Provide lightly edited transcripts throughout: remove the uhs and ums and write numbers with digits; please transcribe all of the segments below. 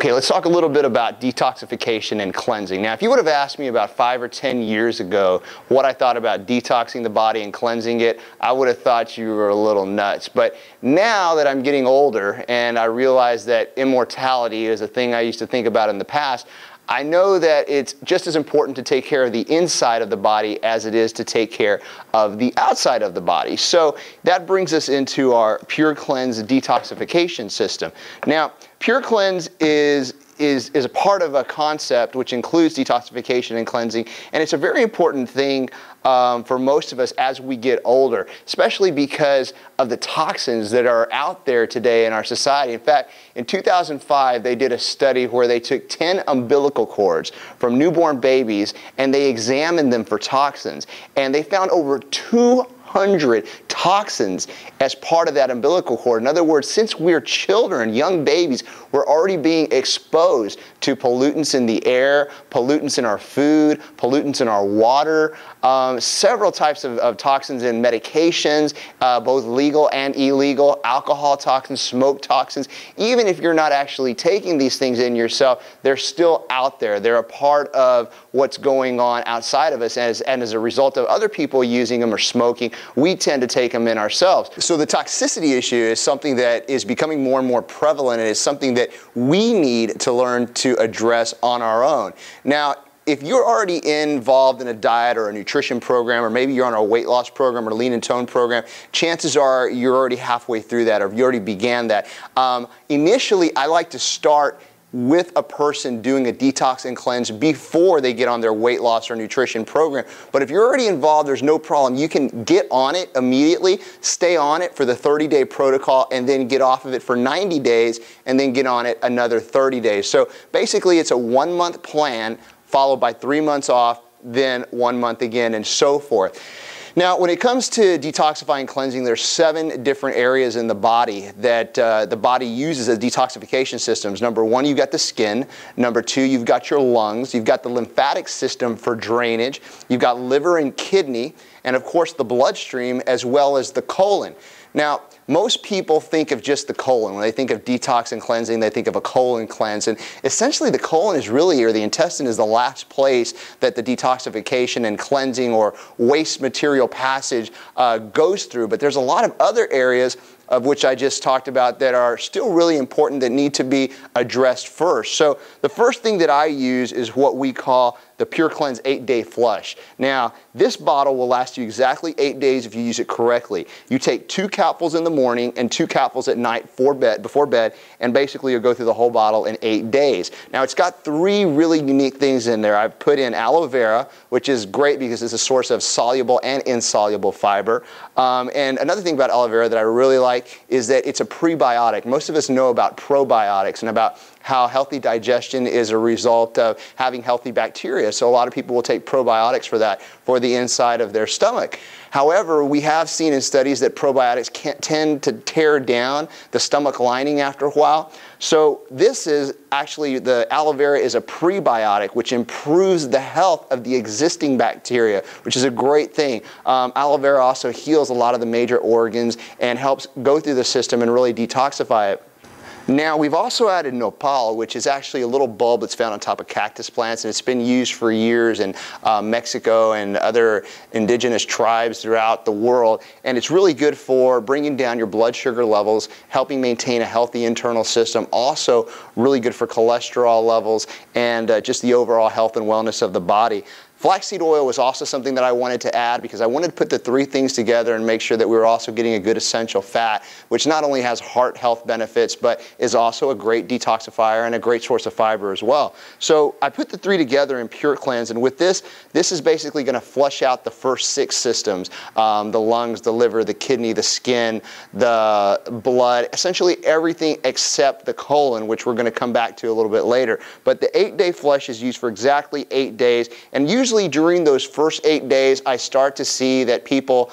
Okay, let's talk a little bit about detoxification and cleansing. Now, if you would have asked me about 5 or 10 years ago what I thought about detoxing the body and cleansing it, I would have thought you were a little nuts. But now that I'm getting older and I realize that immortality is a thing I used to think about in the past, I know that it's just as important to take care of the inside of the body as it is to take care of the outside of the body. So that brings us into our Pure Cleanse detoxification system. Now, Pure Cleanse is a part of a concept which includes detoxification and cleansing, and it's a very important thing for most of us as we get older, especially because of the toxins that are out there today in our society. In fact, in 2005, they did a study where they took 10 umbilical cords from newborn babies and they examined them for toxins, and they found over 200 toxins as part of that umbilical cord. In other words, since we're children, young babies, we're already being exposed to pollutants in the air, pollutants in our food, pollutants in our water, several types of toxins in medications, both legal and illegal, alcohol toxins, smoke toxins. Even if you're not actually taking these things in yourself, they're still out there. They're a part of what's going on outside of us, and as a result of other people using them or smoking, we tend to take them in ourselves. So the toxicity issue is something that is becoming more and more prevalent, and is something that we need to learn to address on our own. Now, if you're already involved in a diet or a nutrition program, or maybe you're on a weight loss program or lean and tone program, chances are you're already halfway through that, or you already began that. Initially, I like to start with a person doing a detox and cleanse before they get on their weight loss or nutrition program. But if you're already involved, there's no problem. You can get on it immediately, stay on it for the 30-day protocol, and then get off of it for 90 days, and then get on it another 30 days. So basically, it's a 1-month plan followed by 3 months off, then 1 month again, and so forth. Now, when it comes to detoxifying and cleansing, there's 7 different areas in the body that the body uses as detoxification systems. Number 1, you've got the skin. Number 2, you've got your lungs. You've got the lymphatic system for drainage. You've got liver and kidney, and of course the bloodstream, as well as the colon. Now, most people think of just the colon. When they think of detox and cleansing, they think of a colon cleanse. And essentially the colon is really, or the intestine is the last place that the detoxification and cleansing or waste material passage goes through. But there's a lot of other areas of which I just talked about that are still really important, that need to be addressed first. So the first thing that I use is what we call the Pure Cleanse 8-Day Flush. Now, this bottle will last you exactly 8 days if you use it correctly. You take 2 capfuls in the morning and 2 capfuls at night before bed, and basically you'll go through the whole bottle in 8 days. Now, it's got 3 really unique things in there. I've put in aloe vera, which is great because it's a source of soluble and insoluble fiber. And another thing about aloe vera that I really like is that it's a prebiotic. Most of us know about probiotics and about how healthy digestion is a result of having healthy bacteria. So a lot of people will take probiotics for that, for the inside of their stomach. However, we have seen in studies that probiotics tend to tear down the stomach lining after a while. So this is actually, the aloe vera is a prebiotic, which improves the health of the existing bacteria, which is a great thing. Aloe vera also heals a lot of the major organs and helps go through the system and really detoxify it. Now, we've also added Nopal, which is actually a little bulb that's found on top of cactus plants, and it's been used for years in Mexico and other indigenous tribes throughout the world. And it's really good for bringing down your blood sugar levels, helping maintain a healthy internal system, also really good for cholesterol levels and just the overall health and wellness of the body. Flaxseed oil was also something that I wanted to add because I wanted to put the 3 things together and make sure that we were also getting a good essential fat, which not only has heart health benefits, but is also a great detoxifier and a great source of fiber as well. So I put the 3 together in Pure Cleanse, and with this is basically going to flush out the first 6 systems, the lungs, the liver, the kidney, the skin, the blood, essentially everything except the colon, which we're going to come back to a little bit later. But the 8-day flush is used for exactly 8 days, and usually usually during those first 8 days, I start to see that people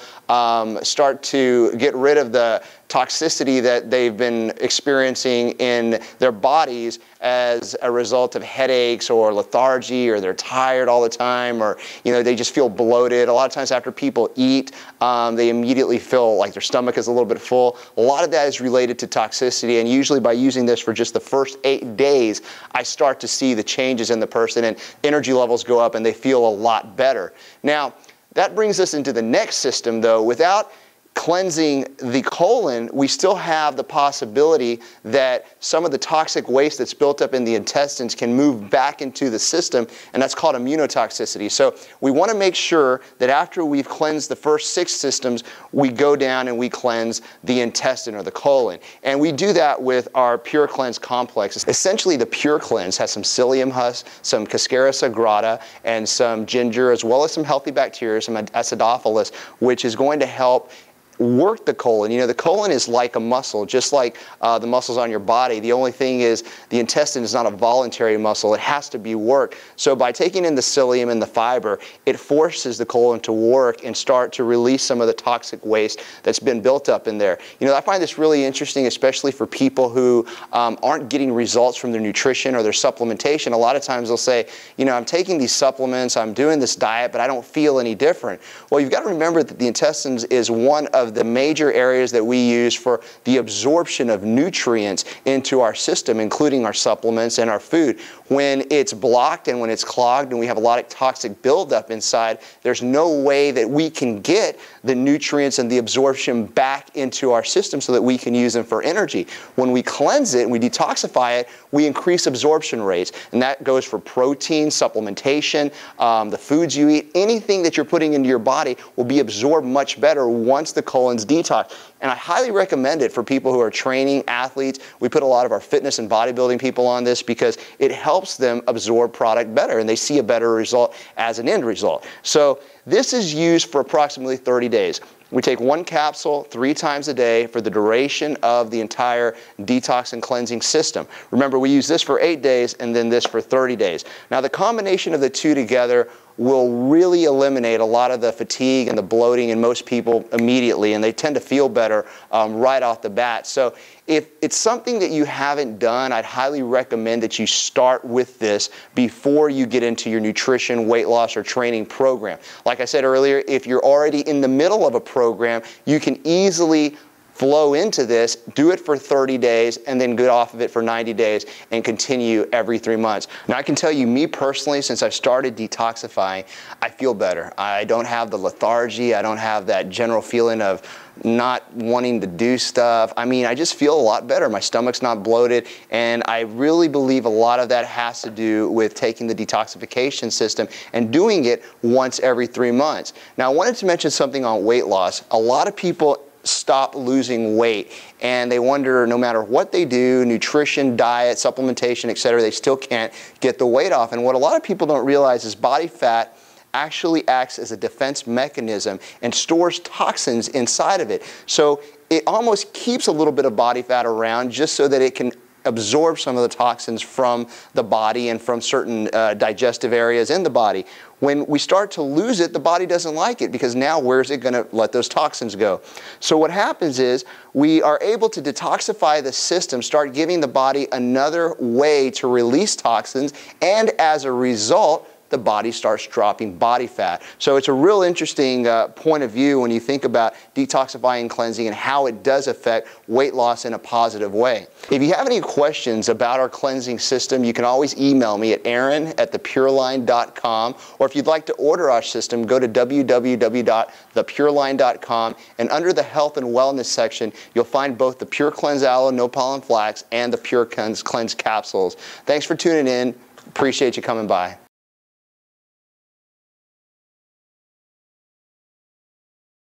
start to get rid of the toxicity that they've been experiencing in their bodies as a result of headaches or lethargy, or they're tired all the time, or they just feel bloated. A lot of times after people eat, they immediately feel like their stomach is a little bit full. A lot of that is related to toxicity, and usually by using this for just the first 8 days, I start to see the changes in the person, and energy levels go up and they feel a lot better. Now, that brings us into the next system though. Without cleansing the colon, we still have the possibility that some of the toxic waste that's built up in the intestines can move back into the system, and that's called immunotoxicity. So we want to make sure that after we've cleansed the first 6 systems, we go down and we cleanse the intestine or the colon. And we do that with our Pure Cleanse complex. Essentially, the Pure Cleanse has some psyllium husk, some Cascara sagrada, and some ginger, as well as some healthy bacteria, some acidophilus, which is going to help work the colon. The colon is like a muscle, just like the muscles on your body. The only thing is the intestine is not a voluntary muscle. It has to be worked. So by taking in the psyllium and the fiber, it forces the colon to work and start to release some of the toxic waste that's been built up in there. I find this really interesting, especially for people who aren't getting results from their nutrition or their supplementation. A lot of times they'll say, I'm taking these supplements, I'm doing this diet, but I don't feel any different. Well, you've got to remember that the intestines is one of the major areas that we use for the absorption of nutrients into our system, including our supplements and our food. When it's blocked and when it's clogged and we have a lot of toxic buildup inside, there's no way that we can get the nutrients and the absorption back into our system so that we can use them for energy. When we cleanse it and we detoxify it, we increase absorption rates. And that goes for protein, supplementation, the foods you eat. Anything that you're putting into your body will be absorbed much better once the colon's detoxed. And I highly recommend it for people who are training, athletes. We put a lot of our fitness and bodybuilding people on this because it helps them absorb product better and they see a better result as an end result. So this is used for approximately 30 days. We take 1 capsule 3 times a day for the duration of the entire detox and cleansing system. Remember, we use this for 8 days and then this for 30 days. Now, the combination of the two together will really eliminate a lot of the fatigue and the bloating in most people immediately, and they tend to feel better right off the bat. So if it's something that you haven't done, I'd highly recommend that you start with this before you get into your nutrition, weight loss, or training program. Like I said earlier, if you're already in the middle of a program, you can easily flow into this, do it for 30 days, and then get off of it for 90 days and continue every 3 months. Now, I can tell you, me personally, since I've started detoxifying, I feel better. I don't have the lethargy. I don't have that general feeling of not wanting to do stuff. I mean, I just feel a lot better. My stomach's not bloated, and I really believe a lot of that has to do with taking the detoxification system and doing it once every 3 months. Now, I wanted to mention something on weight loss. A lot of people stop losing weight and they wonder, no matter what they do, nutrition, diet, supplementation, etc., they still can't get the weight off. And what a lot of people don't realize is body fat actually acts as a defense mechanism and stores toxins inside of it. So it almost keeps a little bit of body fat around just so that it can absorb some of the toxins from the body and from certain digestive areas in the body. When we start to lose it, the body doesn't like it because now where's it going to let those toxins go? So what happens is we are able to detoxify the system, start giving the body another way to release toxins, and as a result, the body starts dropping body fat. So it's a real interesting point of view when you think about detoxifying, cleansing, and how it does affect weight loss in a positive way. If you have any questions about our cleansing system, you can always email me at aaron@thepureline.com, or if you'd like to order our system, go to www.thepureline.com, and under the health and wellness section, you'll find both the Pure Cleanse Aloe, Nopal, and Flax, and the Pure Cleanse capsules. Thanks for tuning in. Appreciate you coming by.